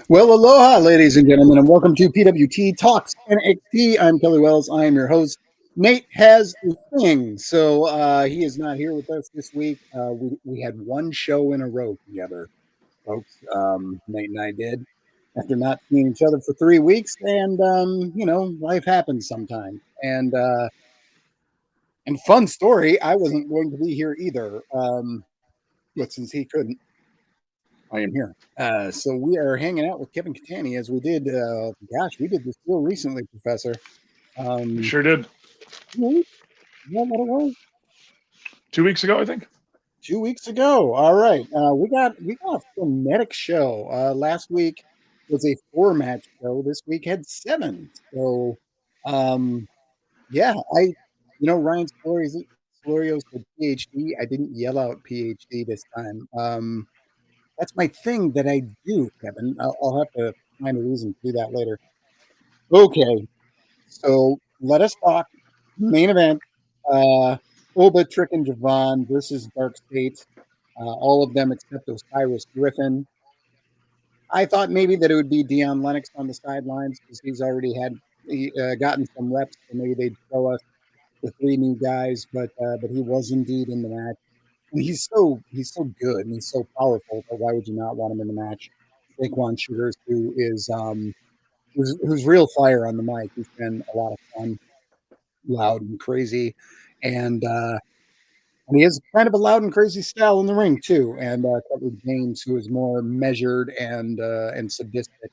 Well, aloha, ladies and gentlemen, and welcome to PWT Talks NXT. I'm Kelly Wells. I am your host. Nate has a thing, so he is not here with us this week. We had one show in a row together, folks. Nate and I did after not seeing each other for 3 weeks, and life happens sometimes. And fun story, I wasn't going to be here either, but since he couldn't, I am here. So we are hanging out with Kevin Cattani as we did. We did this real recently, Professor. We Um, sure did. 2 weeks? Is that what it was? 2 weeks ago, I think. 2 weeks ago. All right. We got a frenetic show. Last week was a 4 match show. This week had seven. So, um, yeah, Ryan Florio said PhD. I didn't yell out PhD this time. That's my thing that I do, Kevin. I'll have to find a reason to do that later. Okay, so let us talk. Main event: Oba, Trick, and Javon versus Dark State. All of them except Osiris Griffin. I thought maybe that it would be Dion Lennox on the sidelines because he's already gotten some reps, so maybe they'd show us the three new guys. But he was indeed in the match, and he's so good and he's so powerful. But why would you not want him in the match? Saquon Shooters, who's real fire on the mic. He's been a lot of fun, loud and crazy, and uh, and he has kind of a loud and crazy style in the ring too. And Cutler James, who is more measured and sadistic.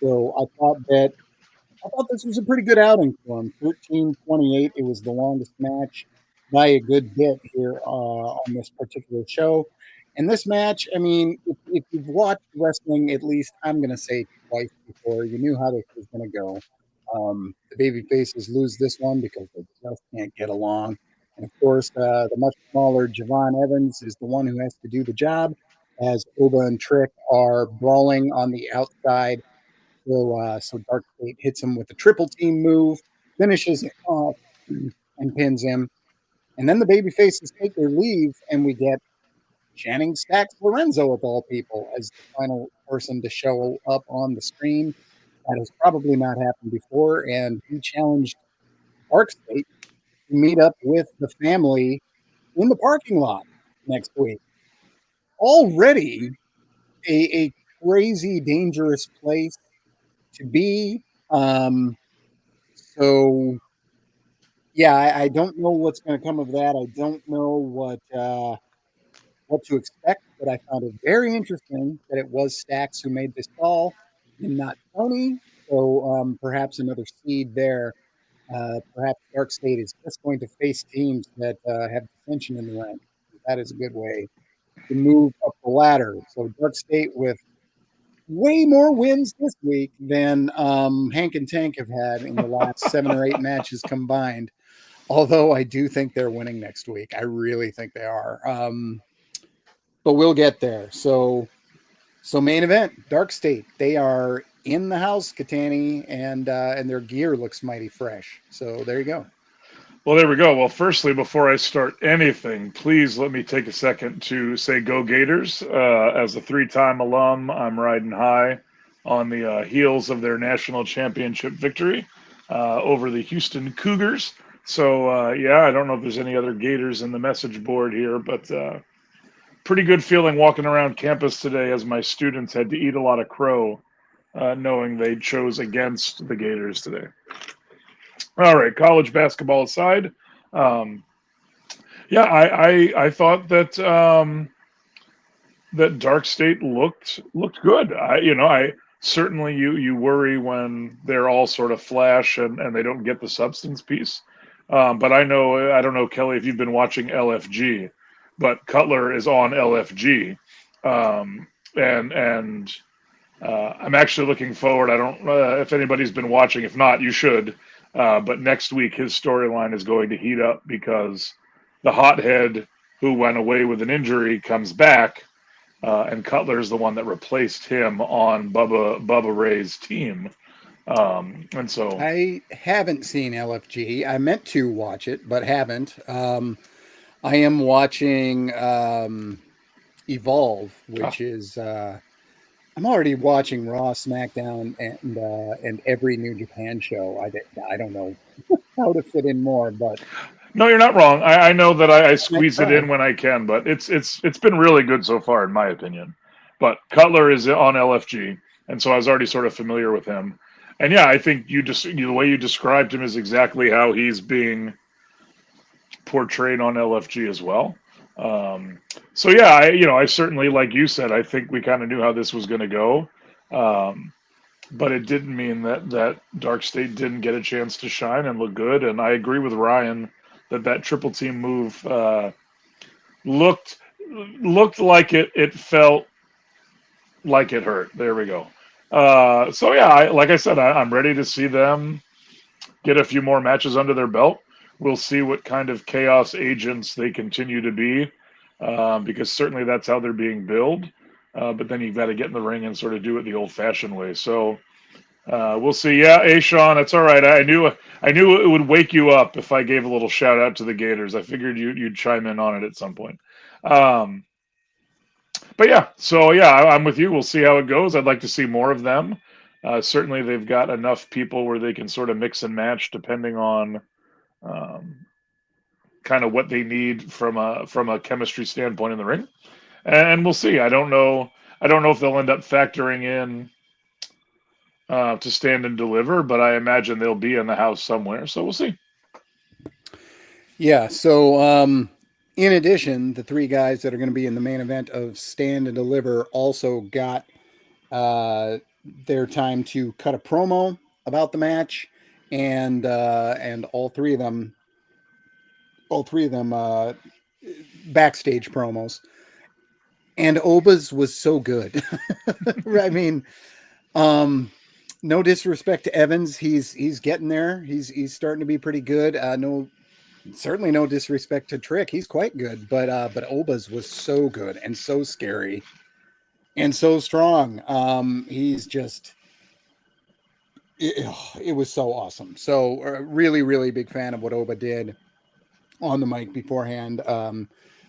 So I thought this was a pretty good outing for him. 13-28. It was the longest match by a good bit here on this particular show. And this match, I mean, if you've watched wrestling, at least I'm going to say twice before, you knew how this was going to go. The baby faces lose this one because they just can't get along. And of course, the much smaller Javon Evans is the one who has to do the job, as Oba and Trick are brawling on the outside. So Dark Fate hits him with a triple team move, finishes him off, and pins him. And then the baby faces take their leave, and we get Channing Stacks Lorenzo, of all people, as the final person to show up on the screen. That has probably not happened before, and he challenged Dark State to meet up with the family in the parking lot next week. Already a crazy, dangerous place to be. Um, so yeah, I don't know what's going to come of that. I don't know what to expect, but I found it very interesting that it was Stacks who made this call and not Tony. So perhaps another seed there. Perhaps Dark State is just going to face teams that have dissension in the ranks. That is a good way to move up the ladder. So Dark State with way more wins this week than Hank and Tank have had in the last 7 or 8 matches combined. Although I do think they're winning next week. I really think they are. But we'll get there. So main event, Dark State. They are in the house, Cattani, and their gear looks mighty fresh. So there you go. Well, there we go. Well, firstly, before I start anything, please let me take a second to say go Gators. As a three-time alum, I'm riding high on the heels of their national championship victory over the Houston Cougars. So, yeah, I don't know if there's any other Gators in the message board here, but pretty good feeling walking around campus today as my students had to eat a lot of crow, knowing they chose against the Gators today. All right, college basketball aside, um, yeah, I thought that that Dark State looked good. I certainly you worry when they're all sort of flash and they don't get the substance piece. But I don't know Kelly if you've been watching LFG, but Cutler is on LFG, and I'm actually looking forward. I don't if anybody's been watching. If not, you should. But next week, his storyline is going to heat up because the hothead who went away with an injury comes back, and Cutler is the one that replaced him on Bubba Ray's team. And so, I haven't seen LFG. I meant to watch it, but haven't. I am watching Evolve, ah, which is I'm already watching Raw, SmackDown, and every New Japan show. I don't know how to fit in more, but No, you're not wrong. I know that I I might squeeze it try. in when I can, but it's been really good so far, in my opinion. But Cutler is on LFG, and so I was already sort of familiar with him. And yeah, I think the way you described him is exactly how he's being portrayed on LFG as well. Um, so yeah, I certainly, like you said, I think we kind of knew how this was going to go. Um, but it didn't mean that Dark State didn't get a chance to shine and look good. And I agree with Ryan that triple team move looked looked like it felt like it hurt. There we go. So yeah, like I said, I'm ready to see them get a few more matches under their belt. We'll see what kind of chaos agents they continue to be, because certainly that's how they're being billed. But then you've got to get in the ring and sort of do it the old-fashioned way. So we'll see. Yeah, hey Sean, it's all right. I knew it would wake you up if I gave a little shout out to the Gators. I figured you'd chime in on it at some point. Um, but yeah, so yeah, I'm with you. We'll see how it goes. I'd like to see more of them. Certainly, they've got enough people where they can sort of mix and match depending on um, kind of what they need from a chemistry standpoint in the ring. And we'll see. I don't know. I don't know if they'll end up factoring in to stand and deliver, but I imagine they'll be in the house somewhere. So we'll see. Yeah. So, in addition, the three guys that are going to be in the main event of Stand and Deliver also got uh, their time to cut a promo about the match, and all three of them backstage promos. And Oba's was so good. I mean, um, no disrespect to Evans, he's getting there. He's starting to be pretty good. No, certainly no disrespect to Trick, he's quite good. But Oba's was so good and so scary and so strong. He's just it was so awesome. So really, really big fan of what Oba did on the mic beforehand.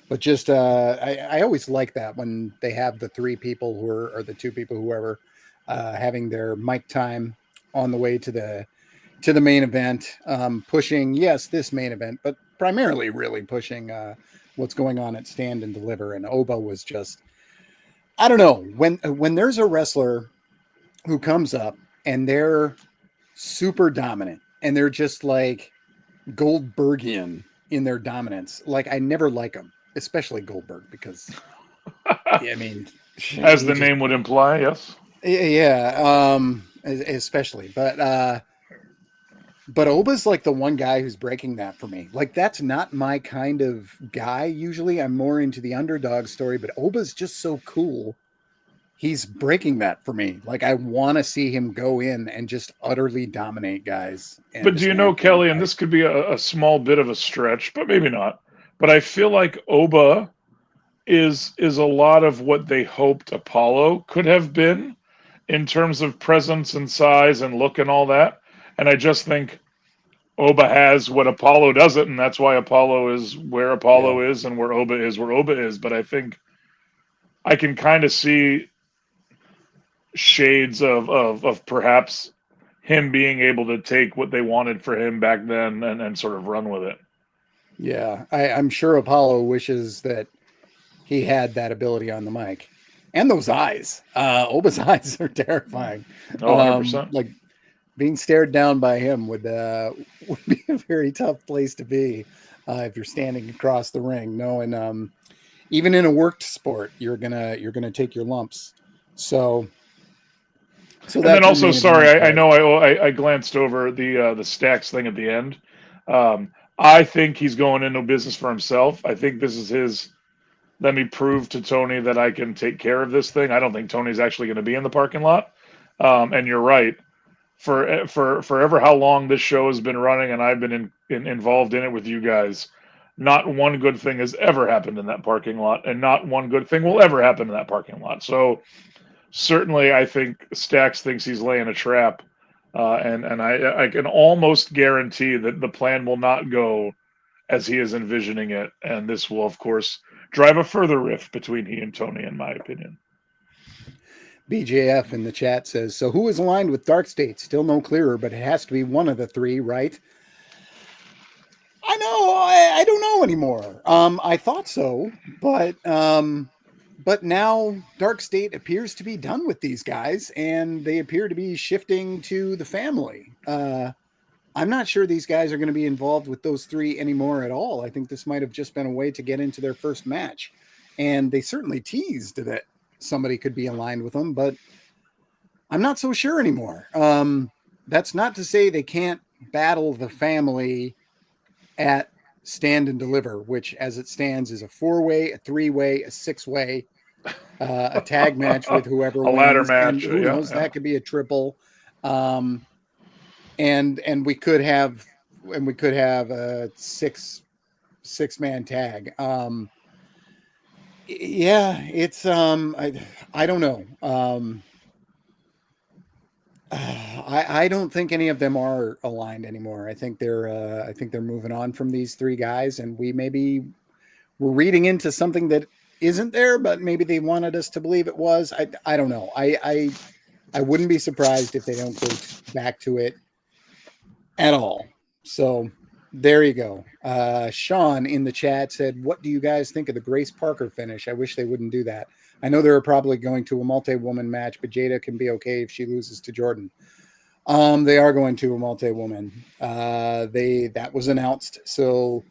But just I always like that when they have the three people who are, or the two people, whoever, having their mic time on the way to the main event, pushing, yes, this main event, but primarily really pushing what's going on at Stand and Deliver. And Oba was just, I don't know, when there's a wrestler who comes up and they're super dominant and they're just like Goldbergian in their dominance. Like, I never like them, especially Goldberg, because I mean, As he the just, name would imply, yes. yeah, especially. But Oba's like the one guy who's breaking that for me. Like, that's not my kind of guy. Usually, I'm more into the underdog story, but Oba's just so cool. He's breaking that for me. Like, I want to see him go in and just utterly dominate guys and But do you know, dismantle them. Kelly, and this could be a small bit of a stretch, but maybe not. But I feel like Oba is a lot of what they hoped Apollo could have been in terms of presence and size and look and all that. And I just think Oba has what Apollo doesn't, and that's why Apollo is where Yeah. Apollo is and where Oba is where Oba is. But I think I can kind of see shades of perhaps him being able to take what they wanted for him back then and sort of run with it. Yeah, I'm sure Apollo wishes that he had that ability on the mic, and those eyes. Oba's eyes are terrifying. Oh, 100%. Like, being stared down by him would be a very tough place to be if you're standing across the ring. No, and even in a worked sport, you're gonna take your lumps. So And then that's your also, main event. sorry, I know I glanced over the stacks thing at the end. Um, I think he's going into business for himself. I think this is his. Let me prove to Tony that I can take care of this thing. I don't think Tony's actually going to be in the parking lot. And you're right. For forever how long this show has been running, and I've been involved in it with you guys. Not one good thing has ever happened in that parking lot, and not one good thing will ever happen in that parking lot. So certainly, I think Stacks thinks he's laying a trap, and I can almost guarantee that the plan will not go as he is envisioning it, and this will, of course, drive a further rift between he and Tony, in my opinion. BJF in the chat says, so who is aligned with Dark State? Still no clearer, but it has to be one of the three, right? I know. I don't know anymore. I thought so, but now Dark State appears to be done with these guys, and they appear to be shifting to the family. I'm not sure these guys are going to be involved with those three anymore at all. I think this might have just been a way to get into their first match, and they certainly teased that somebody could be aligned with them, but I'm not so sure anymore. That's not to say they can't battle the family at Stand and Deliver, which as it stands is a 4-way, a 3-way, a 6-way, a tag match with whoever A ladder wins, and match. who Yeah, knows, yeah. that could be a triple. And we could have a six man tag. Yeah, it's I don't know. I don't think any of them are aligned anymore. I think they're moving on from these three guys, and we're reading into something that isn't there, but maybe they wanted us to believe it was. I don't know. I wouldn't be surprised if they don't go back to it at all. So there you go. Sean in the chat said, "What do you guys think of the Grace Parker finish? I wish they wouldn't do that. I know they're probably going to a multi-woman match, but Jada can be okay if she loses to Jordan." They are going to a multi-woman. That was announced. So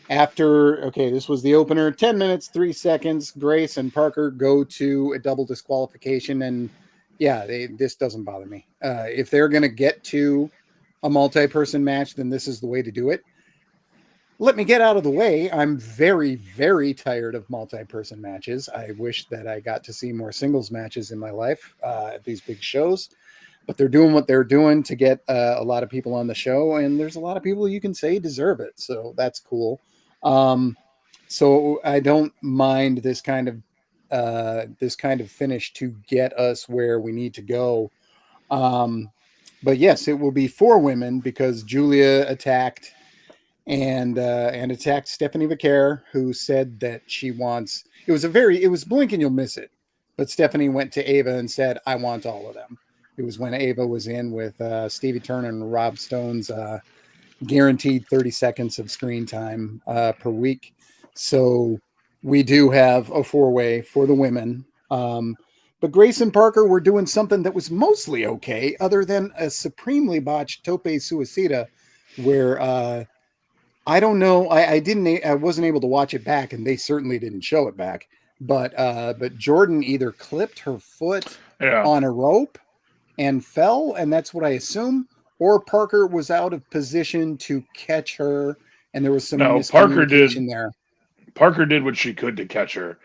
this was the opener. 10 minutes, 3 seconds. Grace and Parker go to a double disqualification, and yeah, this doesn't bother me. If they're going to get to a multi-person match, then this is the way to do it. Let me get out of the way. I'm very, very tired of multi-person matches. I wish that I got to see more singles matches in my life at these big shows. But they're doing what they're doing to get a lot of people on the show, and there's a lot of people you can say deserve it. So that's cool. So I don't mind this kind of finish to get us where we need to go. But yes, it will be 4 women because Julia attacked and attacked Stephanie Vaquer, who said that she wants. It was blink and you'll miss it. But Stephanie went to Ava and said, "I want all of them." It was when Ava was in with Stevie Turner and Rob Stone's guaranteed 30 seconds of screen time per week. So we do have a 4-way for the women. But Grace and Parker were doing something that was mostly okay, other than a supremely botched tope suicida, where I don't know. I wasn't able to watch it back, and they certainly didn't show it back. But Jordan either clipped her foot Yeah. on a rope and fell, and that's what I assume, or Parker was out of position to catch her, and there was some No, miscommunication there. Parker did what she could to catch her.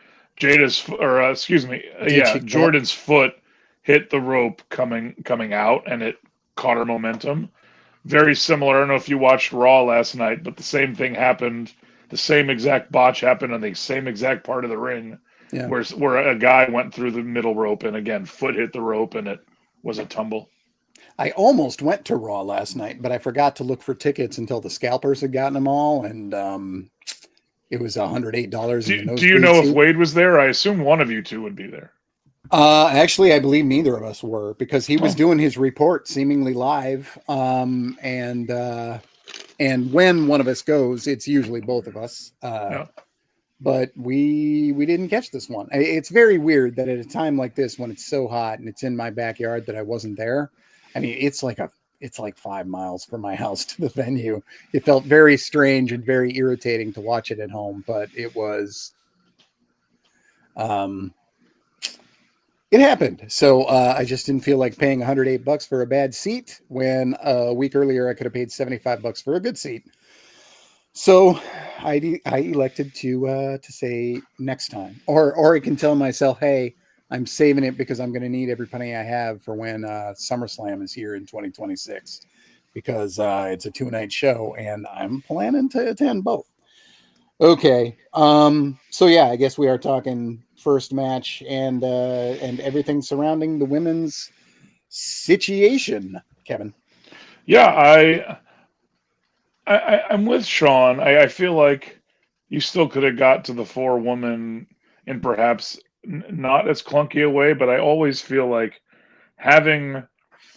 Excuse me, Did yeah, she what? Jordan's foot hit the rope coming out, and it caught her momentum. Very similar. I don't know if you watched Raw last night, but the same thing happened. The same exact botch happened on the same exact part of the ring, Yeah. where a guy went through the middle rope, and again, foot hit the rope, and it was a tumble. I almost went to Raw last night, but I forgot to look for tickets until the scalpers had gotten them all, and it was $108 in the Do you nosebleed know if seat. Wade was there? I assume one of you two would be there. Actually, I believe neither of us were because he was Oh, doing his report seemingly live. And when one of us goes, it's usually both of us. yeah. But we didn't catch this one. It's very weird that at a time like this, when it's so hot and it's in my backyard, that I wasn't there. I mean, it's like 5 miles from my house to the venue. It felt very strange and very irritating to watch it at home, but it was. Um, it happened. So I just didn't feel like paying $108 for a bad seat when a week earlier I could have paid $75 for a good seat. So I elected to say next time, or I can tell myself, hey, I'm saving it because I'm going to need every penny I have for when SummerSlam is here in 2026, because it's a 2-night show and I'm planning to attend both. Okay. So yeah, I guess we are talking first match and everything surrounding the women's situation, Kevin. Yeah, I'm with Sean. I feel like you still could have got to the 4 woman in perhaps not as clunky a way, but I always feel like having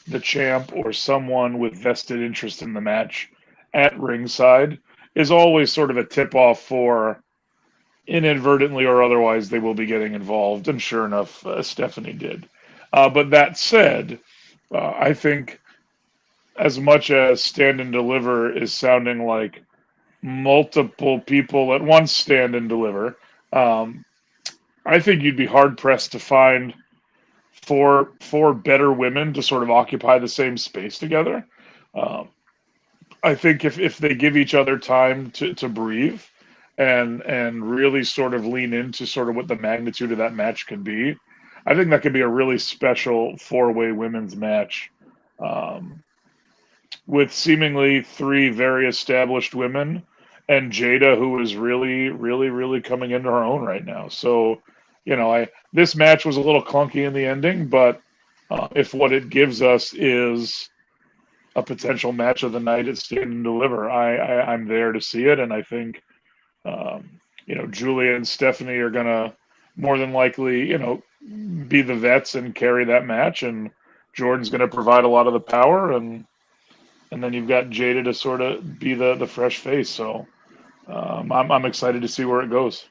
the champ or someone with vested interest in the match at ringside is always sort of a tip off for inadvertently or otherwise they will be getting involved. And sure enough, Stephanie did. But that said, I think as much as Stand and Deliver is sounding like multiple people at once stand and deliver, um, I think you'd be hard pressed to find four better women to sort of occupy the same space together. Um, I think if they give each other time to breathe and really sort of lean into sort of what the magnitude of that match could be, I think that could be a really special four-way women's match. Um, with seemingly three very established women and Jada, who is really, really, really coming into her own right now. So, I this match was a little clunky in the ending, but if what it gives us is a potential match of the night at Stand and Deliver, I'm there to see it, and I think Julia and Stephanie are gonna more than likely be the vets and carry that match, and Jordan's gonna provide a lot of the power, and then you've got Jada to sort of be the fresh face. So I'm excited to see where it goes.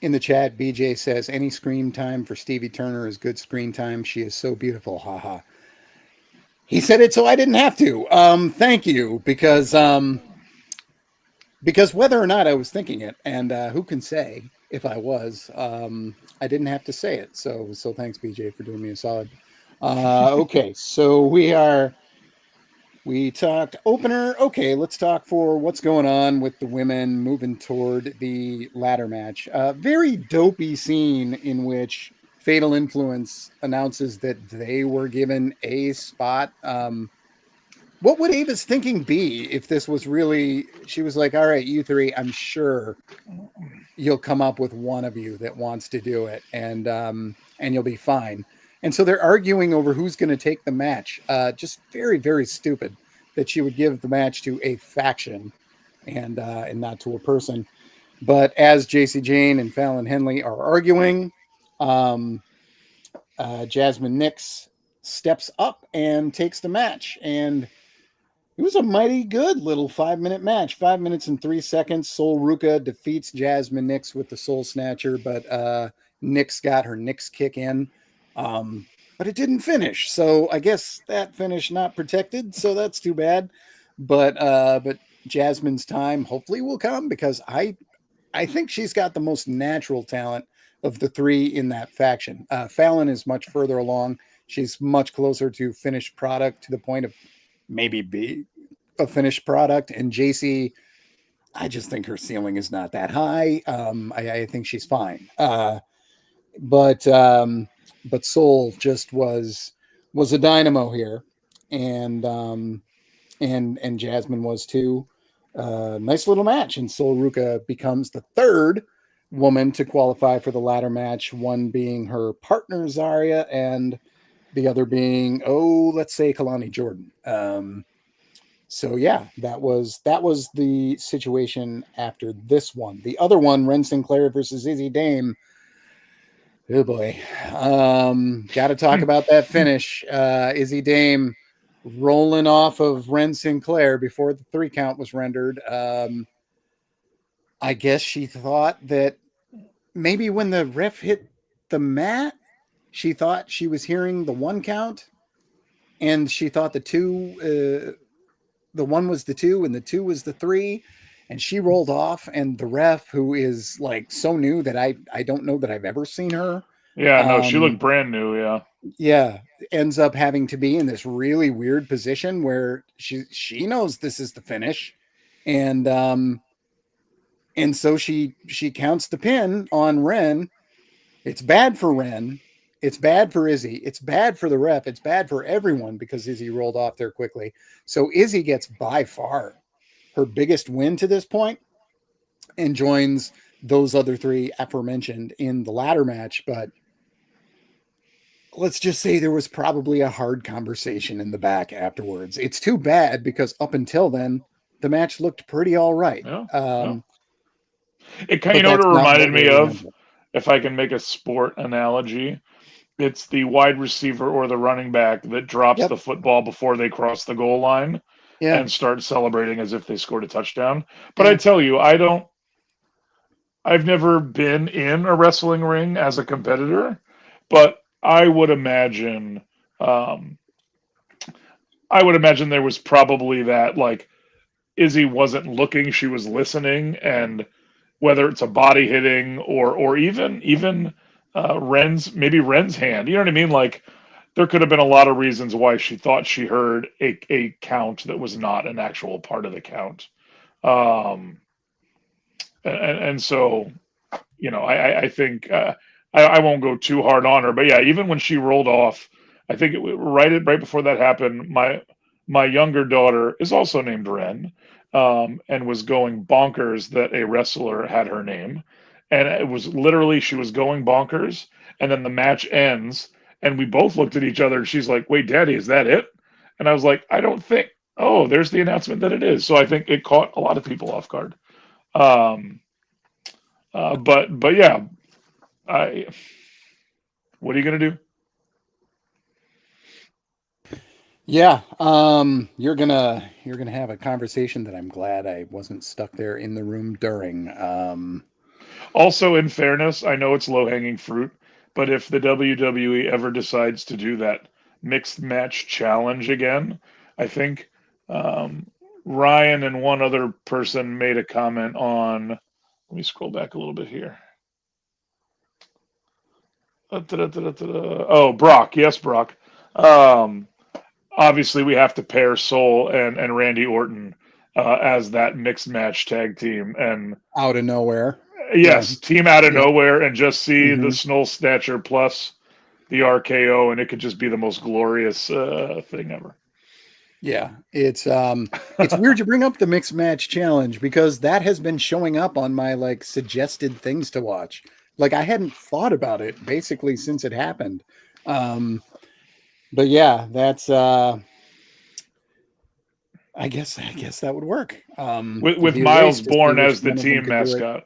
In the chat, BJ says any screen time for Stevie Turner is good screen time. She is so beautiful. Haha. He said it so I didn't have to. Thank you, because whether or not I was thinking it, and who can say if I was, I didn't have to say it. So thanks, BJ, for doing me a solid. Okay, so we talked opener. Okay, let's talk for what's going on with the women moving toward the ladder match. Very dopey scene in which Fatal Influence announces that they were given a spot. What would Ava's thinking be if this was really? She was like, "All right, you three, I'm sure you'll come up with one of you that wants to do it, and you'll be fine." And so they're arguing over who's going to take the match. Just very, very stupid that she would give the match to a faction and not to a person. But as JC Jane and Fallon Henley are arguing, um, Jasmine Nix steps up and takes the match. And it was a mighty good little 5-minute match. 5 minutes and 3 seconds. Sol Ruka defeats Jasmine Nix with the Soul Snatcher, but Nix got her Nix kick in. But it didn't finish. So I guess that finish not protected. So that's too bad. But Jasmine's time hopefully will come because I think she's got the most natural talent of the three in that faction. Fallon is much further along. She's much closer to finished product to the point of maybe be a finished product. And JC, I just think her ceiling is not that high. I think she's fine. But Soul just was a dynamo here, and Jasmine was too. Nice little match, and Sol Ruka becomes the third woman to qualify for the ladder match. One being her partner Zarya, and the other being, let's say Kalani Jordan. So yeah, that was the situation after this one. The other one, Ren Sinclair versus Izzy Dame. Oh boy, got to talk about that finish. Izzy Dame rolling off of Ren Sinclair before the 3 count was rendered. I guess she thought that maybe when the ref hit the mat, she thought she was hearing the 1 count, and she thought the 1 was the 2 and the 2 was the 3, and she rolled off, and the ref, who is like so new that I don't know that I've ever seen her. Yeah, no, she looked brand new. Yeah. Yeah, ends up having to be in this really weird position where she knows this is the finish, and so she counts the pin on Ren. It's bad for Ren. It's bad for Izzy. It's bad for the ref. It's bad for everyone because Izzy rolled off there quickly. So Izzy gets by far her biggest win to this point and joins those other 3 aforementioned in the ladder match. But let's just say there was probably a hard conversation in the back afterwards. It's too bad because up until then, the match looked pretty all right. Yeah. Yeah. It kind But of, you know what that's it not reminded what me we'll of? remember. if I can make a sport analogy, it's the wide receiver or the running back that drops Yep. the football before they cross the goal line Yeah. and start celebrating as if they scored a touchdown. But I Yeah. tell you, I've never been in a wrestling ring as a competitor, but um, I would imagine there was probably that, like, Izzy wasn't looking, she was listening, and whether it's a body hitting or even Ren's hand, you know what I mean? Like, there could have been a lot of reasons why she thought she heard a count that was not an actual part of the count. Um, and so, I think I won't go too hard on her, but yeah, even when she rolled off, I think right before that happened, my younger daughter is also named Ren, and was going bonkers that a wrestler had her name, and it was literally she was going bonkers, and then the match ends, and we both looked at each other, and she's like, "Wait, Daddy, is that it?" And I was like, "I don't think." Oh, there's the announcement that it is. So I think it caught a lot of people off guard. Um, but yeah, I what are you gonna do? Yeah. You're gonna have a conversation that I'm glad I wasn't stuck there in the room during. Also, in fairness, I know it's low hanging fruit, but if the WWE ever decides to do that mixed match challenge again, I think um, Ryan and one other person made a comment on. Let me scroll back a little bit here. Oh, Brock. Yes, Brock. Um, Obviously, we have to pair Soul and Randy Orton as that mixed match tag team. And Out of nowhere. Yeah. yes, team out of Yeah. nowhere and just see the Hmm. Snow Snatcher plus the RKO, and it could just be the most glorious thing ever. Yeah. It's weird you bring up the mixed match challenge because that has been showing up on my like suggested things to watch. Like I hadn't thought about it basically since it happened. Um, but yeah, that's I guess that would work. It'd With be a race Miles to see Bourne which as the one of them team could do it. mascot,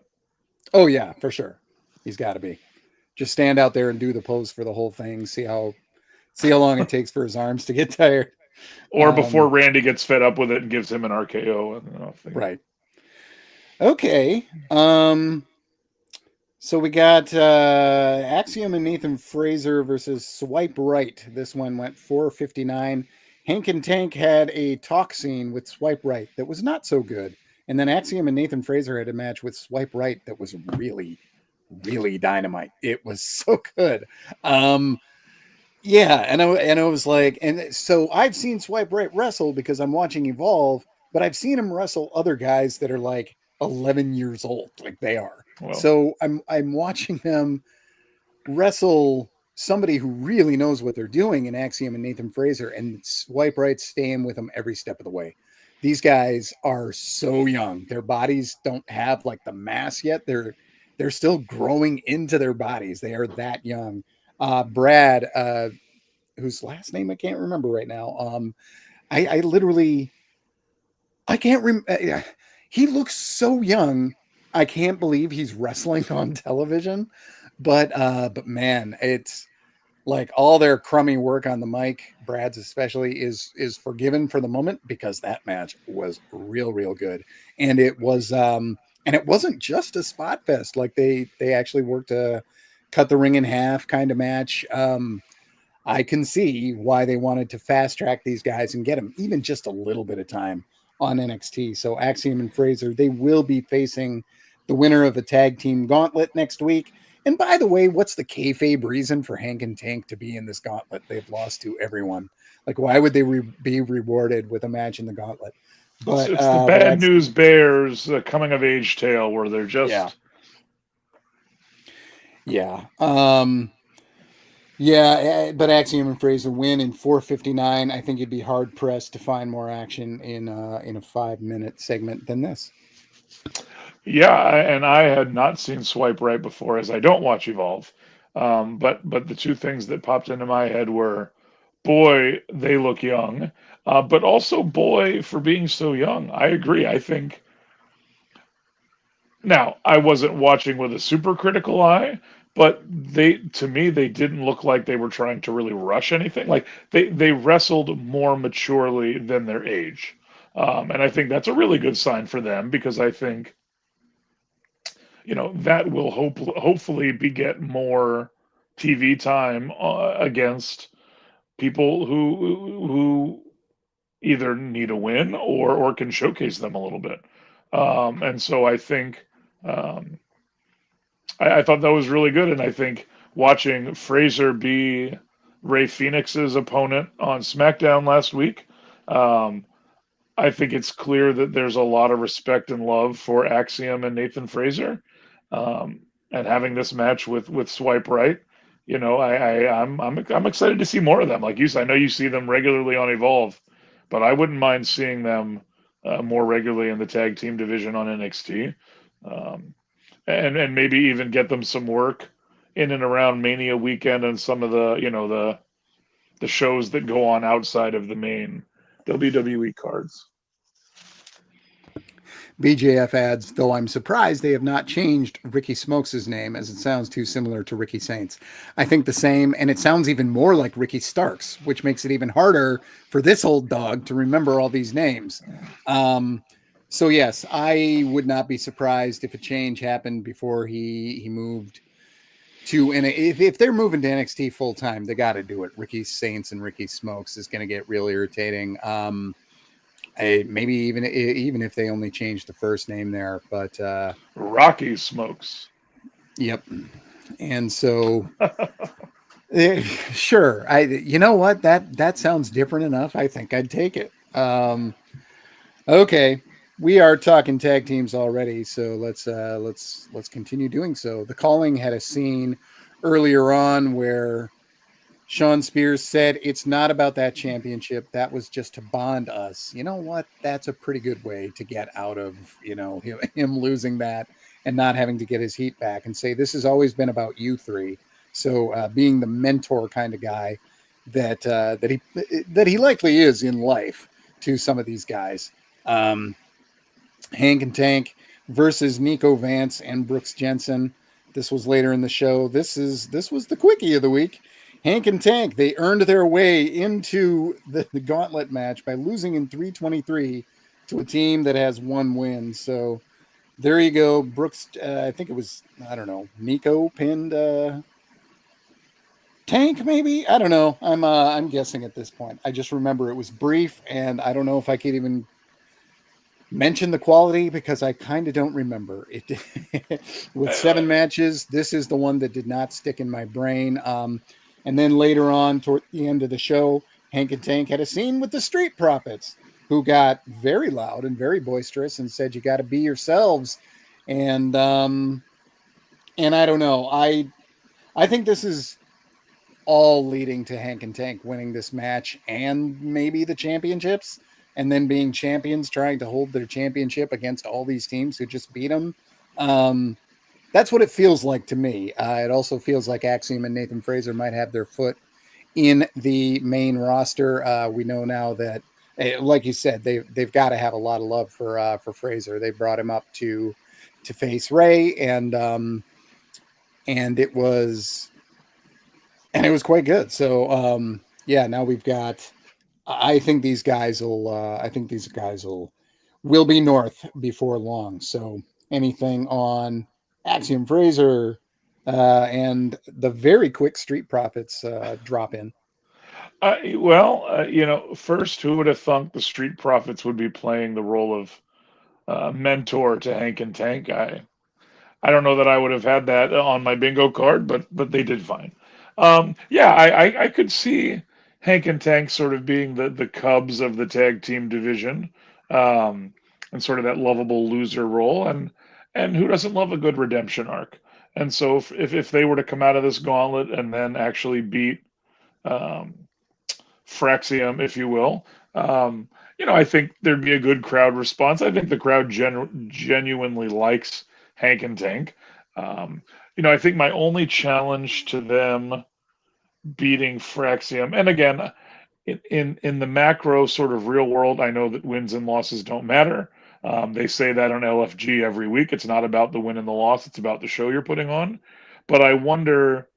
Oh yeah, for sure. He's got to be. Just stand out there and do the pose for the whole thing. See how long it takes for his arms to get tired. or before Um, Randy gets fed up with it and gives him an RKO. right. Okay. So we got Axiom and Nathan Fraser versus Swipe Right. This one went 4:59. Hank and Tank had a talk scene with Swipe Right that was not so good. And then Axiom and Nathan Fraser had a match with Swipe Right that was really, really dynamite. It was so good. Um, yeah, and I was like, and so I've seen Swipe Right wrestle because I'm watching Evolve, but I've seen him wrestle other guys that are like 11 years old, like they are. Well, So I'm watching them wrestle somebody who really knows what they're doing in Axiom and Nathan Fraser, and Swipe Right staying with them every step of the way. These guys are so young; their bodies don't have like the mass yet. They're still growing into their bodies. They are that young. Brad, whose last name I can't remember right now. I literally I can't remember. He looks so young. I can't believe he's wrestling on television. But man, it's like all their crummy work on the mic, Brad's especially, is forgiven for the moment because that match was real good, and it wasn't just a spot fest. Like they actually worked a cut the ring in half kind of match. I can see why they wanted to fast track these guys and get them even just a little bit of time on NXT. So Axiom and Fraser, they will be facing the winner of the tag team gauntlet next week. And by the way, what's the kayfabe reason for Hank and Tank to be in this gauntlet? They've lost to everyone. Like, why would they be rewarded with a match in the gauntlet? it's the But Bad News Bears coming of age tale where they're yeah, just yeah. But Axiom and Fraser win in 4:59. I think you'd be hard pressed to find more action in a 5 minute segment than this. yeah. And I had not seen Swipe Right before, as I don't watch Evolve. But the two things that popped into my head were, boy, they look young, but also boy for being so young. I agree. I think now I wasn't watching with a super critical eye, but to me, they didn't look like they were trying to really rush anything. Like they wrestled more maturely than their age. And I think that's a really good sign for them because I think, that will hopefully beget more TV time against people who either need a win or can showcase them a little bit. And so I think um, I thought that was really good, and I think watching Fraser be Ray Phoenix's opponent on SmackDown last week, um, I think it's clear that there's a lot of respect and love for Axiom and Nathan Fraser, um, and having this match with Swipe Right. I'm excited to see more of them. Like you said, I know you see them regularly on Evolve, but I wouldn't mind seeing them more regularly in the tag team division on NXT. Um, and maybe even get them some work in and around Mania weekend and some of the shows that go on outside of the main WWE cards. BJF adds, though I'm surprised they have not changed Ricky Smokes' name as it sounds too similar to Ricky Saints. I think the same, and it sounds even more like Ricky Starks, which makes it even harder for this old dog to remember all these names. So yes, I would not be surprised if a change happened before he moved to, and if they're moving to NXT full time, they got to do it. Ricky Saints and Ricky Smokes is going to get real irritating. Maybe even if they only change the first name there, but Rocky Smokes. yep. And so, sure, you know what, that sounds different enough. I think I'd take it. Okay, we are talking tag teams already, so let's continue doing so. The Calling had a scene earlier on where Sean Spears said it's not about that championship. That was just to bond us. You know what? That's a pretty good way to get out of, him losing that and not having to get his heat back, and say this has always been about you three. So being the mentor kind of guy that he likely is in life to some of these guys. Um, Hank and Tank versus Nico Vance and Brooks Jensen. This was later in the show. This was the quickie of the week. Hank and Tank, they earned their way into the gauntlet match by losing in 323 to a team that has one win. So there you go. Brooks, I think it was, I don't know, Nico pinned Tank, maybe? I don't know. I'm guessing at this point. I just remember it was brief, and I don't know if I could even mention the quality because I kind of don't remember it. With 7 matches, this is the one that did not stick in my brain. And then later on, toward the end of the show, Hank and Tank had a scene with the Street Profits, who got very loud and very boisterous and said, "You got to be yourselves." And I don't know. I think this is all leading to Hank and Tank winning this match and maybe the championships, and then being champions, trying to hold their championship against all these teams who just beat them. That's what it feels like to me. It also feels like Axiom and Nathan Fraser might have their foot in the main roster. We know now that, like you said, they've got to have a lot of love for Fraser. They brought him up to face Ray, and it was quite good. So yeah, now we've got. I think these guys will. Will be north before long. So anything on Axiom Fraser and the very quick Street Profits drop in. First, who would have thunk the Street Profits would be playing the role of mentor to Hank and Tank? I don't know that I would have had that on my bingo card, but they did fine. Yeah, I could see Hank and Tank sort of being the Cubs of the tag team division, um, and sort of that lovable loser role, and who doesn't love a good redemption arc? And so if they were to come out of this gauntlet and then actually beat um, Fraxium, if you will, I think there'd be a good crowd response. I think the crowd genuinely likes Hank and Tank. Um, I think my only challenge to them beating Fraxium, and again, in the macro sort of real world, I know that wins and losses don't matter. They say that on LFG every week. It's not about the win and the loss; it's about the show you're putting on. But I wonder.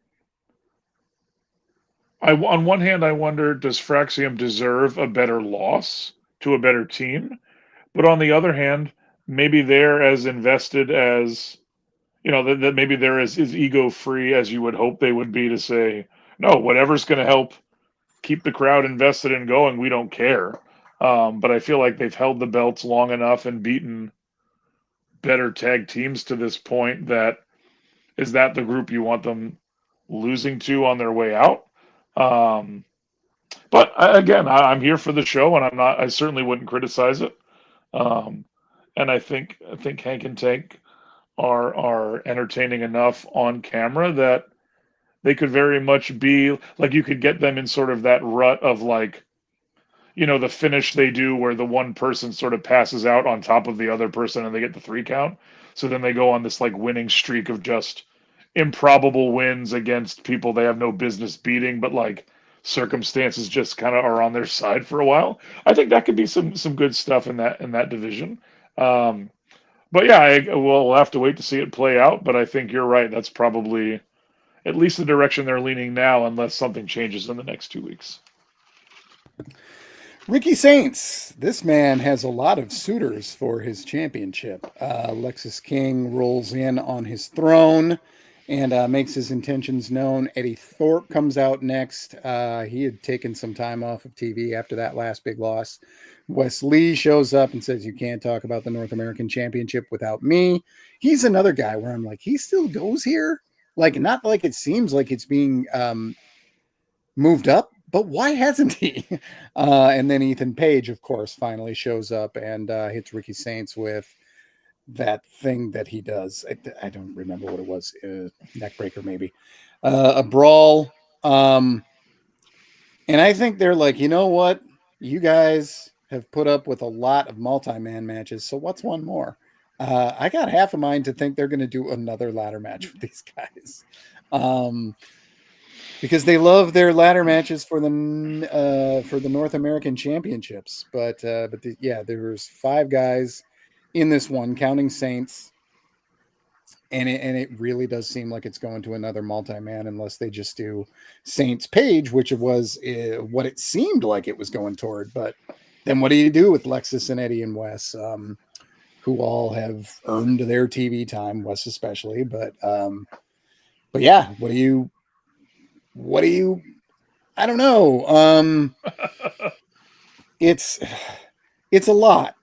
On one hand, I wonder, does Fraxium deserve a better loss to a better team? But on the other hand, maybe they're as invested as, that maybe they're as ego free as you would hope they would be to say, no, whatever's going to help keep the crowd invested and going, we don't care. But I feel like they've held the belts long enough and beaten better tag teams to this point that is that the group you want them losing to on their way out? Um, but again, I'm here for the show, and I'm not. I certainly wouldn't criticize it. Um, and I think Hank and Tank are entertaining enough on camera that they could very much be like you could get them in sort of that rut of like the finish they do where the one person sort of passes out on top of the other person and they get the 3 count. So then they go on this like winning streak of just improbable wins against people they have no business beating, but like circumstances just kind of are on their side for a while. I think that could be some good stuff in that division. Um, but yeah, we'll have to wait to see it play out. But I think you're right. That's probably at least the direction they're leaning now, unless something changes in the next 2 weeks. Ricky Saints. This man has a lot of suitors for his championship. Lexus King rolls in on his throne and makes his intentions known. Eddie Thorpe comes out next. He had taken some time off of TV after that last big loss. Wes Lee shows up and says, "You can't talk about the North American Championship without me." He's another guy where I'm like, he still goes here? Like, not like it seems like it's being moved up, but why hasn't he? And then Ethan Page, of course, finally shows up and hits Ricky Saints with that thing that he does. I don't remember what it was. Neckbreaker, maybe. A brawl. And I think they're like, you know what? You guys have put up with a lot of multi-man matches, so what's one more? I got half a mind to think they're going to do another ladder match with these guys. Because they love their ladder matches for the North American Championships. But there's 5 guys in this one, counting Saints, and it really does seem like it's going to another multi-man unless they just do Saints Page, which was what it seemed like it was going toward. But then what do you do with Lexus and Eddie and Wes, who all have earned their TV time, Wes especially? But yeah, what do you? I don't know. It's a lot.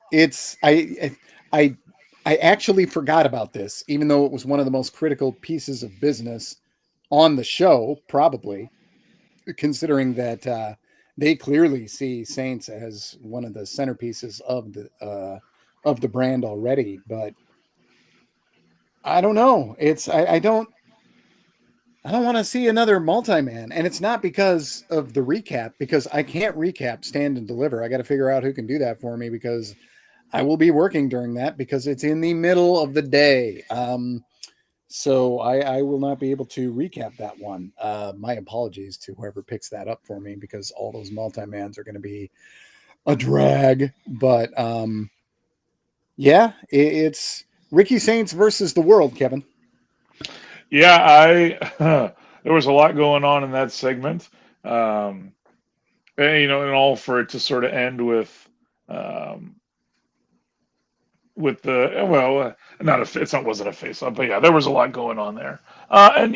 I actually forgot about this, even though it was one of the most critical pieces of business on the show, probably, considering that they clearly see Saints as one of the centerpieces of the brand already. But I don't know. I don't want to see another multi-man. And it's not because of the recap, because I can't recap Stand and Deliver. I got to figure out who can do that for me, because I will be working during that, because it's in the middle of the day. So I will not be able to recap that one. My apologies to whoever picks that up for me, because all those multi-mans are going to be a drag. But yeah, it's Ricky Saints versus the world, Kevin. Yeah, I there was a lot going on in that segment. And all for it to sort of end um, with the not a it's not wasn't a face off, but yeah, there was a lot going on there. And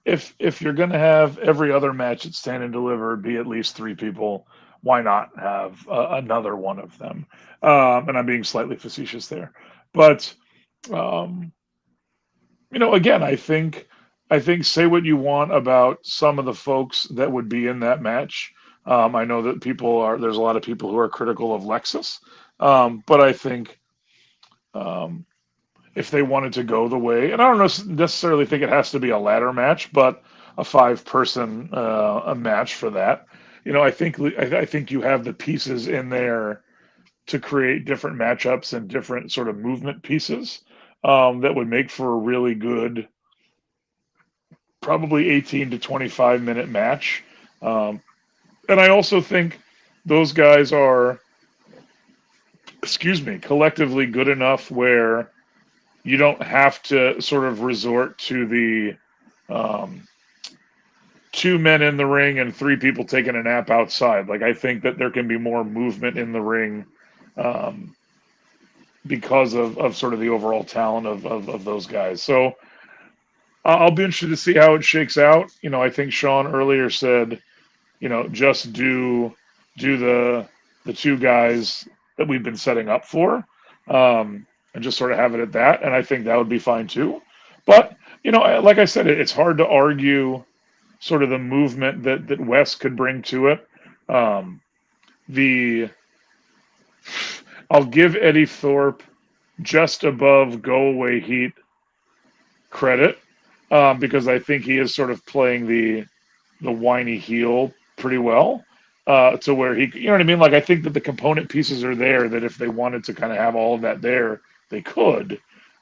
if you're gonna have every other match at Stand and Deliver be at least 3 people, why not have another one of them? And I'm being slightly facetious there, but um, again, I think say what you want about some of the folks that would be in that match. I know that there's a lot of people who are critical of Lexus, but I think um, if they wanted to go the way, and I don't necessarily think it has to be a ladder match, but a 5-person a match for that. I think you have the pieces in there to create different matchups and different sort of movement pieces that would make for a really good, probably 18 to 25-minute match. Um, and I also think those guys are, excuse me, collectively good enough where you don't have to sort of resort to the um, two men in the ring and three people taking a nap outside. Like I think that there can be more movement in the ring um, because of sort of the overall talent of those guys. So I'll be interested to see how it shakes out. You know, I think Sean earlier said, you know, just do the two guys that we've been setting up for, and just sort of have it at that. And I think that would be fine too. But you know, like I said, it's hard to argue sort of the movement that Wes could bring to it. Um, the I'll give Eddie Thorpe just above go away heat credit, because I think he is sort of playing the whiny heel pretty well, to where he, you know what I mean? Like I think that the component pieces are there that if they wanted to kind of have all of that there, they could.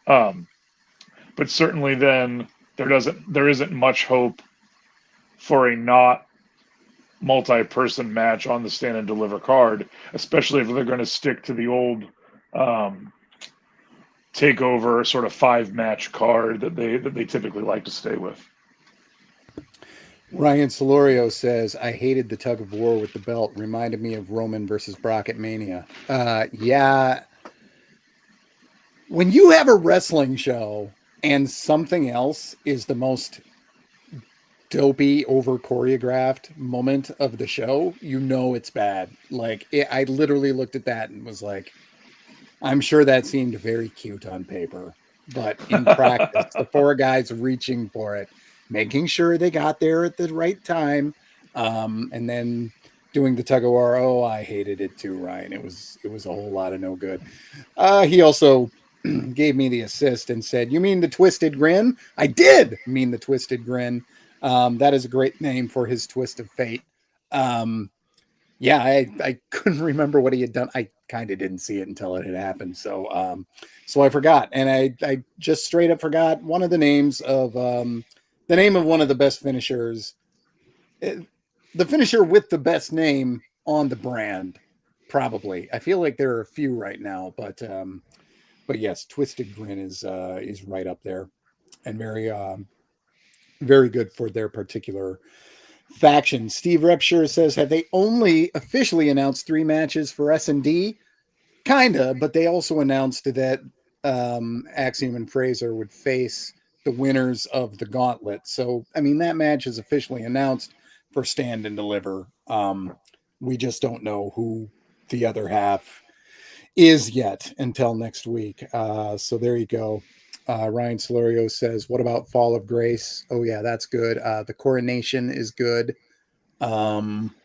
Um, but certainly then there isn't much hope for a not multi-person match on the stand and deliver card, especially if they're going to stick to the old um, takeover sort of five match card that they typically like to stay with. Ryan Solorio says, I hated the tug of war with the belt. Reminded me of Roman versus Brock at Mania. Yeah. When you have a wrestling show and something else is the most dopey, over choreographed moment of the show, you know it's bad. I literally looked at that and was like, I'm sure that seemed very cute on paper, but in practice, the four guys reaching for it, making sure they got there at the right time, and then doing the tug of war. Oh, I hated it too, Ryan. It was a whole lot of no good. He also gave me the assist and said, "You mean the twisted grin?" I did mean the twisted grin. That is a great name for his twist of fate. Um, yeah, I couldn't remember what he had done. I kind of didn't see it until it had happened. So I forgot. And I just straight up forgot one of the name of one of the best finishers, eh, the finisher with the best name on the brand, probably. I feel like there are a few right now, but yes, Twisted Grin is right up there and very good for their particular faction. Steve Repshire says, have they only officially announced 3 matches for S&D? Kinda, but they also announced that Axiom and Fraser would face the winners of the gauntlet. So, I mean, that match is officially announced for Stand and Deliver. We just don't know who the other half is yet until next week. So there you go. Ryan Solorio says, what about Fall of Grace? Oh, yeah, that's good. The Coronation is good. Um,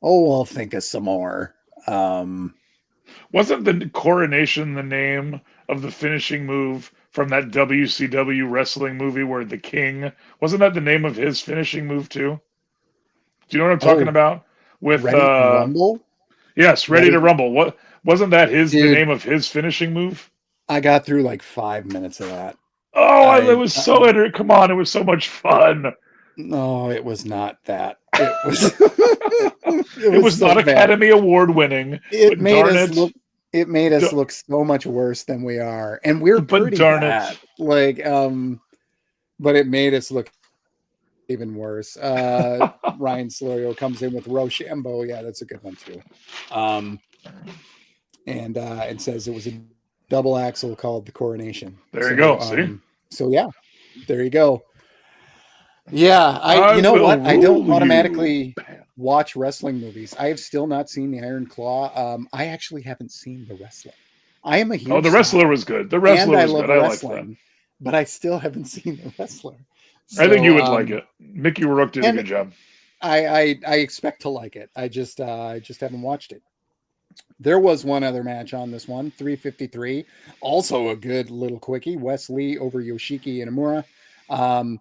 I'll think of some more. Wasn't the coronation the name of the finishing move from that WCW wrestling movie where the King wasn't that the name of his finishing move too? Do you know what I'm talking Oh, about? With Ready to Rumble? yes, Ready Ready to to, Rumble. What wasn't that his the dude, name of his finishing move? I got through like 5 minutes of that. Oh, it I, was I so come on, it was so much fun. no, it was not that. It was it It was was so not bad. Academy Award winning, It but made darn us it, look it made us d- look so much worse than we are. And we're but pretty darn it. bad. But it made us look even worse. Ryan Solorio comes in with Rochambeau. Yeah, that's a good one too. Um, and says it was a double axle called the Coronation. There you go. See, So yeah, there you go. Yeah, I you know will what? I don't rule you. automatically watch wrestling movies. I have still not seen the Iron Claw. I actually haven't seen The Wrestler. I am a Oh, huge the wrestler snob was good. The and wrestler I was love good. I liked that. wrestling, but I still haven't seen The Wrestler. I think So you would like it. Mickey Rourke did a and good job. I expect to like it. I just haven't watched it. There was one other match on this one, 353. Also a good little quickie. Wesley over Yoshiki Inamura. Um,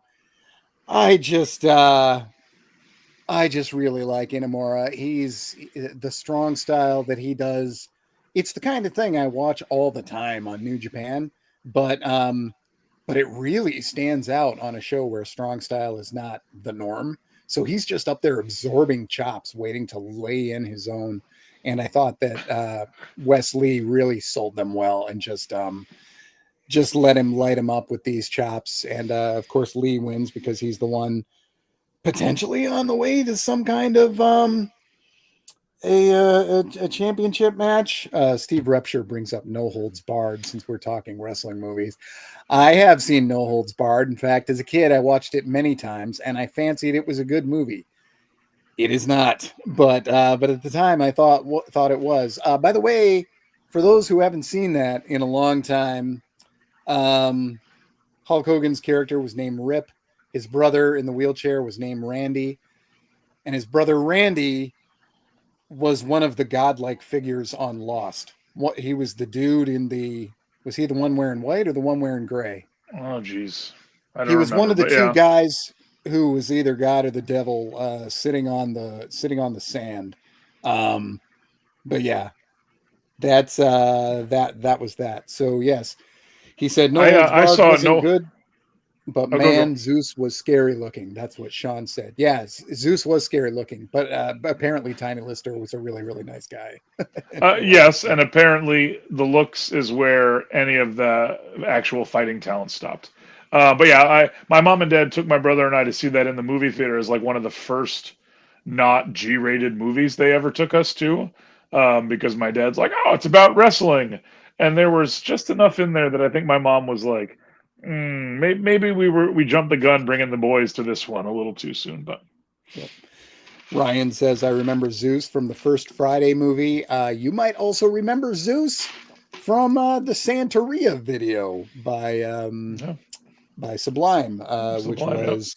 I just I just really like Inamura. He's the strong style that he does. It's the kind of thing I watch all the time on New Japan, but um, but it really stands out on a show where strong style is not the norm. So he's just up there absorbing chops, waiting to lay in his own. and I thought that Wes Lee really sold them well and just let him light him up with these chops. And of course, Lee wins because he's the one potentially on the way to some kind of a championship match. Steve Repsher brings up No Holds Barred since we're talking wrestling movies. I have seen No Holds Barred. In fact, as a kid, I watched it many times, and I fancied it was a good movie. It is not, but at the time, I thought it was. By the way, for those who haven't seen that in a long time, um, Hulk Hogan's character was named Rip. His brother in the wheelchair was named Randy, and his brother Randy was one of the godlike figures on Lost. What he was the dude in the was he the one wearing white or the one wearing gray? Oh, geez. I He don't was one remember, of the but two yeah. guys who was either God or the devil, sitting on the sand. Um, but yeah, that was that. So yes, he said No Holds I Barred saw wasn't no. good, but Oh, go. man, Zeus was scary looking. That's what Sean said. Yeah, Zeus was scary looking, but apparently Tiny Lister was a really really nice guy. Anyway, Yes, and apparently the looks is where any of the actual fighting talent stopped. But yeah, my mom and dad took my brother and I to see that in the movie theater as like one of the first not G-rated movies they ever took us to, because my dad's like, oh, it's about wrestling, and there was just enough in there that I think my mom was like, maybe we jumped the gun bringing the boys to this one a little too soon, but. yep. Ryan says, I remember Zeus from the first Friday movie. You might also remember Zeus from the Santeria video Yeah, by Sublime, which Sublime, yep. was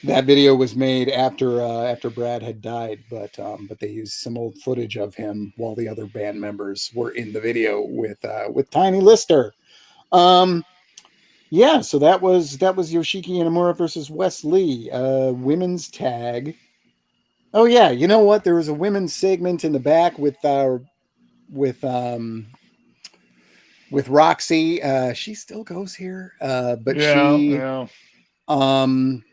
that video was made after Brad had died, but they used some old footage of him while the other band members were in the video with Tiny Lister. Um, yeah, so that was Yoshiki Inamura versus Wes Lee, women's tag. Oh yeah, you know what? There was a women's segment in the back with um with Roxy. She still goes here, but Yeah, she yeah. um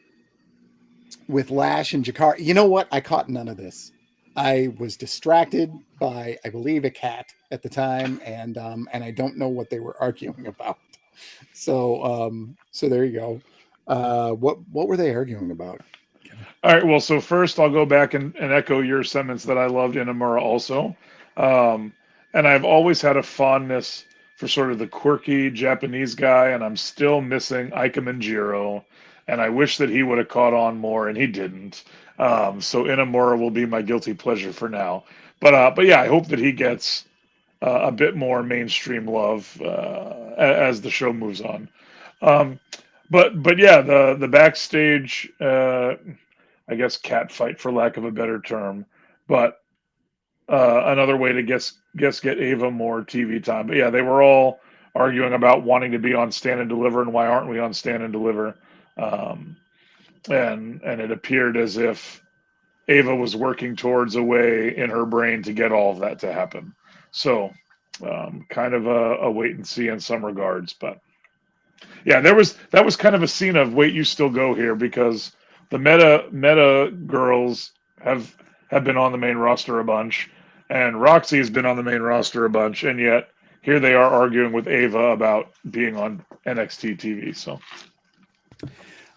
with Lash and Jakar. You know what? I caught none of this. I was distracted by, I believe, a cat at the time, and I don't know what they were arguing about. So there you go. What were they arguing about, Kevin? All right. Well, so first I'll go back and echo your sentiments that I loved Inamura also. Um, and I've always had a fondness for sort of the quirky Japanese guy, and I'm still missing Ikemen Jiro. And I wish that he would have caught on more, and he didn't. So Inamura will be my guilty pleasure for now. But yeah, I hope that he gets a bit more mainstream love as the show moves on. Um, but yeah, the backstage. I guess cat fight for lack of a better term, but another way to get Ava more TV time. But yeah, they were all arguing about wanting to be on Stand and Deliver and why aren't we on Stand and Deliver? Um, and it appeared as if Ava was working towards a way in her brain to get all of that to happen. So kind of a wait and see in some regards, but yeah, that was kind of a scene of wait, you still go here because the meta girls have been on the main roster a bunch, and Roxy has been on the main roster a bunch, and yet here they are arguing with Ava about being on NXT TV. So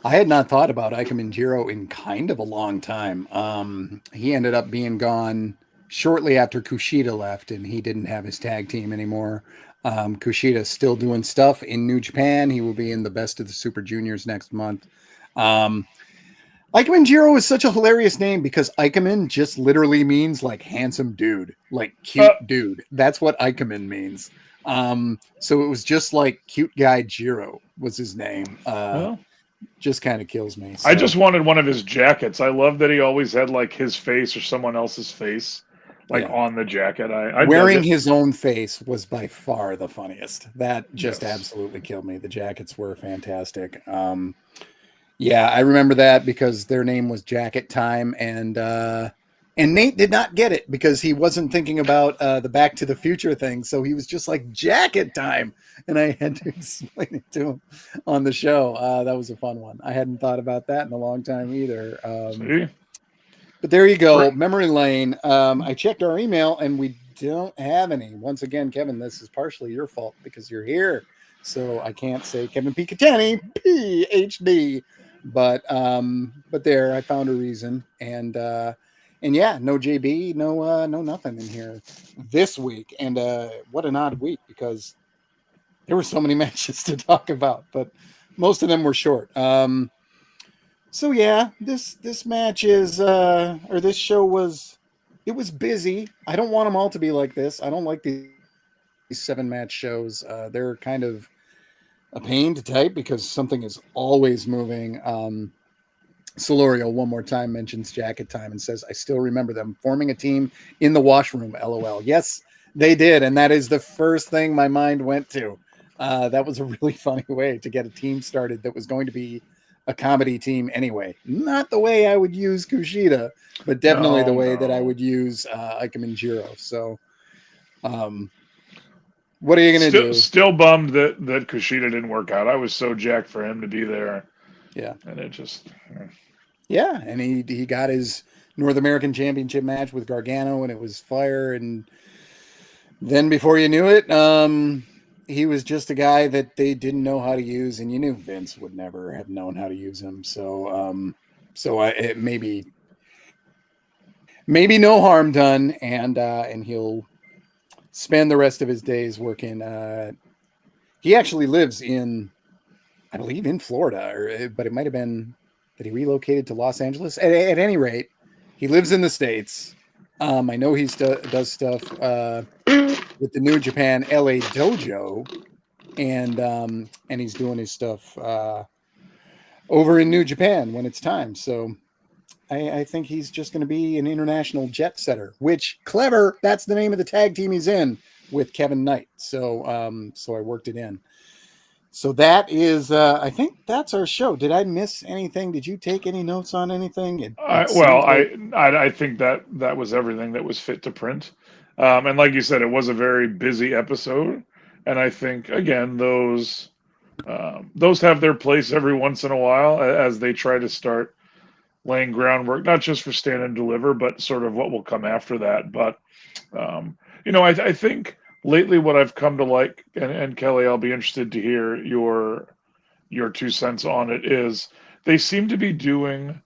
I had not thought about Ikemen Jiro in kind of a long time. He ended up being gone shortly after Kushida left, and he didn't have his tag team anymore. Kushida's still doing stuff in New Japan. He will be in the Best of the Super Juniors next month. Um, Ikemen Jiro is such a hilarious name because Ikemen just literally means like handsome dude, like cute uh, dude. That's what Ikemen means. So it was just like cute guy Jiro was his name. well, Just kind of kills me. I just So wanted one of his jackets. I love that he always had like his face or someone else's face like yeah, on the jacket. I dug wearing it. his own face was by far the funniest. That just Yes. absolutely killed me. The jackets were fantastic. Yeah, I remember that because their name was Jacket Time, and Nate did not get it because he wasn't thinking about the Back to the Future thing. So he was just like Jacket Time, and I had to explain it to him on the show. That was a fun one. I hadn't thought about that in a long time either. See? But there you Great. go, memory lane. I checked our email and we don't have any. Once again, Kevin, this is partially your fault because you're here. So I can't say Kevin P. Cattani, PhD. But there, I found a reason. And yeah, no JB, no nothing in here this week. And what an odd week because there were so many matches to talk about, but most of them were short. So yeah, this match is or this show was it was busy. I don't want them all to be like this. I don't like these 7 match shows. They're kind of a pain to type because something is always moving. Solorio one more time mentions Jacket Time and says, "I still remember them forming a team in the washroom." LOL. Yes, they did, and that is the first thing my mind went to. That was a really funny way to get a team started that was going to be a comedy team anyway. Not the way I would use Kushida, but definitely the No, way that I no. would use Ika Manjiro. So, um, what are you gonna Still, do? still bummed that Kushida didn't work out. I was so jacked for him to be there, Yeah, and it just. yeah, and he got his North American Championship match with Gargano, and it was fire. And then before you knew it, he was just a guy that they didn't know how to use, and you knew Vince would never have known how to use him. Maybe no harm done, and he'll spend the rest of his days working. He actually lives in, I believe, in Florida, but it might have been that he relocated to Los Angeles. At any rate, he lives in the States. I know he does stuff with the New Japan LA Dojo, and he's doing his stuff over in New Japan when it's time. So I think he's just going to be an international jet setter. Which clever. That's the name of the tag team he's in with Kevin Knight. So I worked it in. So that is, I think that's our show. Did I miss anything? Did you take any notes on anything? It Well, seemed like, I think that was everything that was fit to print, and like you said, it was a very busy episode, and I think again those have their place every once in a while as they try to start laying groundwork, not just for Stand and Deliver, but sort of what will come after that. But I think lately what I've come to like, and Kelly, I'll be interested to hear your 2 cents on it. Is they seem to be doing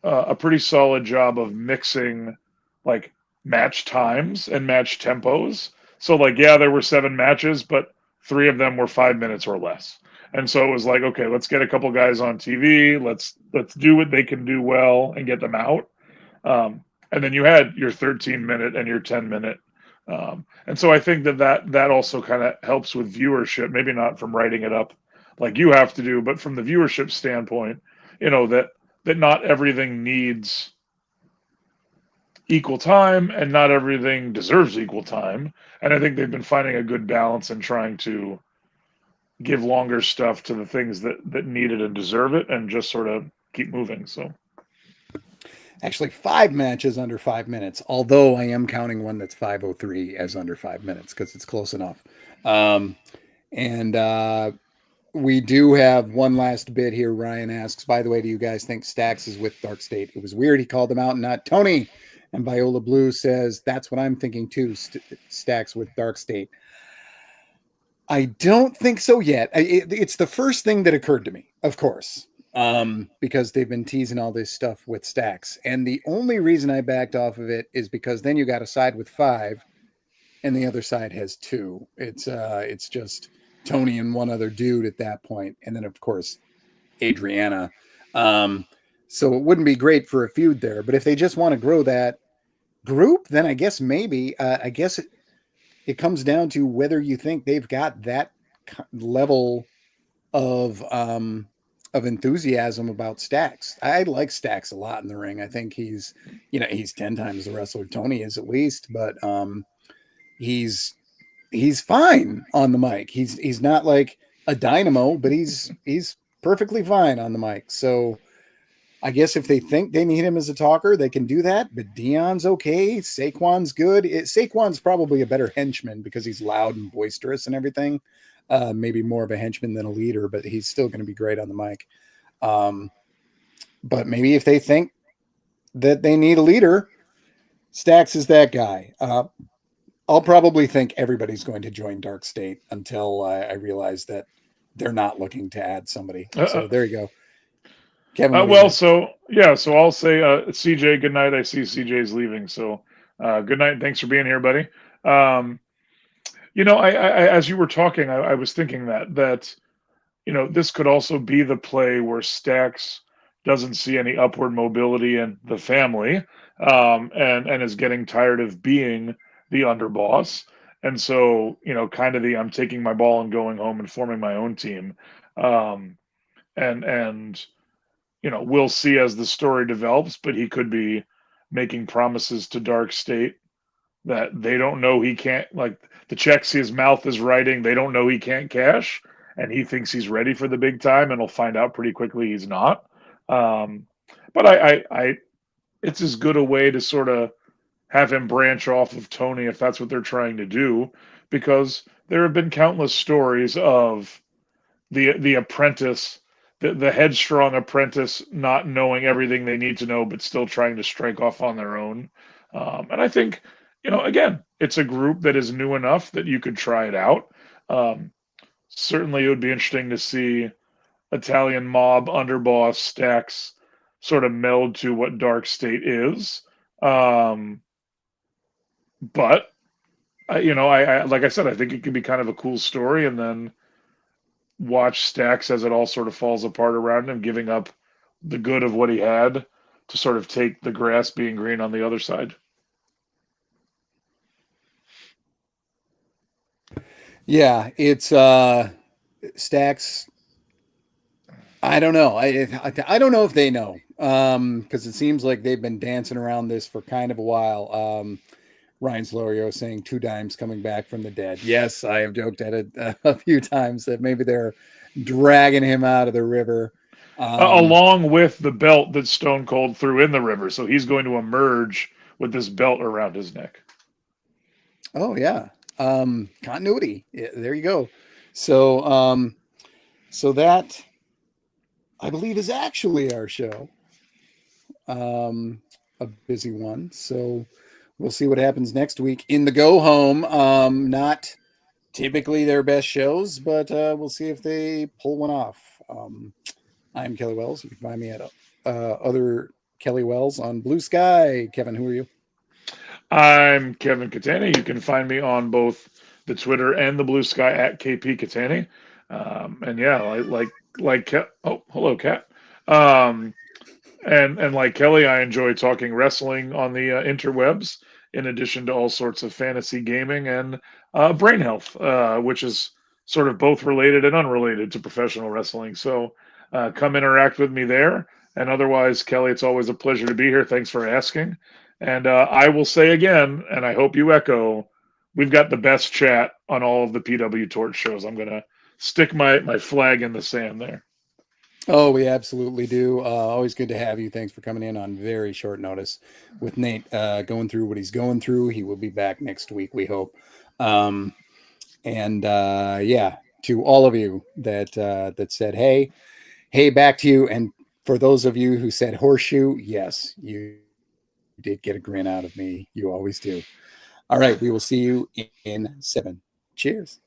a pretty solid job of mixing like match times and match tempos. So like yeah, there were 7 matches, but 3 of them were 5 minutes or less. And so it was like, okay, let's get a couple guys on TV. Let's do what they can do well and get them out. And then you had your 13 minute and your 10 minute. And so I think that also kind of helps with viewership. Maybe not from writing it up like you have to do, but from the viewership standpoint, that not everything needs equal time and not everything deserves equal time. And I think they've been finding a good balance in trying to give longer stuff to the things that need it and deserve it and just sort of keep moving. So actually 5 matches under 5 minutes, although I am counting one that's 5:03 as under 5 minutes because it's close enough. Um, and we do have one last bit here. Ryan asks, by the way, do you guys think Stax is with Dark State? It was weird. He called them out, not Tony. And Viola Blue says, that's what I'm thinking too. Stax with Dark State. I don't think so yet. It's the first thing that occurred to me, of course, because they've been teasing all this stuff with Stacks. And the only reason I backed off of it is because then you got to side with 5, and the other side has 2. It's just Tony and one other dude at that point, and then of course Adriana. Um, so it wouldn't be great for a feud there. But if they just want to grow that group, then I guess maybe. I guess it comes down to whether you think they've got that level of enthusiasm about Stacks. I like Stacks a lot in the ring. I think he's 10 times the wrestler Tony is at least, but he's he's fine on the mic. He's not like a dynamo, but he's perfectly fine on the mic. So I guess if they think they need him as a talker, they can do that. But Dion's okay. Saquon's good. Saquon's probably a better henchman because he's loud and boisterous and everything. Maybe more of a henchman than a leader, but he's still going to be great on the mic. But maybe if they think that they need a leader, Stacks is that guy. I'll probably think everybody's going to join Dark State until I realize that they're not looking to add somebody. Uh, So uh, there you go. Kevin, what do you well, got? so yeah, so I'll say, CJ, good night. I see CJ's leaving, so good night. And thanks for being here, buddy. Um, as you were talking, I was thinking that this could also be the play where Stax doesn't see any upward mobility in the family, and is getting tired of being the underboss, and so kind of the I'm taking my ball and going home and forming my own team, um, and we'll see as the story develops, but he could be making promises to Dark State that they don't know he can't, like, the checks his mouth is writing, they don't know he can't cash, and he thinks he's ready for the big time, and he'll find out pretty quickly he's not. Um, but it's as good a way to sort of have him branch off of Tony if that's what they're trying to do, because there have been countless stories of the apprentice, the headstrong apprentice, not knowing everything they need to know, but still trying to strike off on their own. And I think, again, it's a group that is new enough that you could try it out. Um, Certainly, it would be interesting to see Italian mob underboss Stacks sort of meld to what Dark State is. Um, but I like I said, I think it could be kind of a cool story, and then watch Stacks as it all sort of falls apart around him, giving up the good of what he had to sort of take the grass being green on the other side. Yeah, it's Stacks. I don't know. I don't know if they know, because it seems like they've been dancing around this for kind of a while. Ryan Slorio saying 2 dimes coming back from the dead. Yes, I have joked at it a few times that maybe they're dragging him out of the river. Um, Along with the belt that Stone Cold threw in the river. So he's going to emerge with this belt around his neck. oh yeah, continuity. Yeah, there you go. So so that I believe is actually our show. A busy one. So we'll see what happens next week in the go home. Not typically their best shows, but we'll see if they pull one off. I'm Kelly Wells. You can find me at other Kelly Wells on Blue Sky. Kevin, who are you? I'm Kevin Cattani. You can find me on both the Twitter and the Blue Sky at KP Cattani. And yeah, oh, hello, Kat. Um, and like Kelly, I enjoy talking wrestling on the interwebs, in addition to all sorts of fantasy gaming and brain health, which is sort of both related and unrelated to professional wrestling. So come interact with me there. And otherwise, Kelly, it's always a pleasure to be here. Thanks for asking. And I will say again, and I hope you echo, we've got the best chat on all of the PWTorch shows. I'm going to stick my flag in the sand there. Oh, we absolutely do. Always good to have you. Thanks for coming in on very short notice. With Nate going through what he's going through, he will be back next week, we hope. Um, and yeah, to all of you that said, hey, back to you. And for those of you who said horseshoe, yes, you did get a grin out of me. You always do. All right, we will see you in 7. Cheers.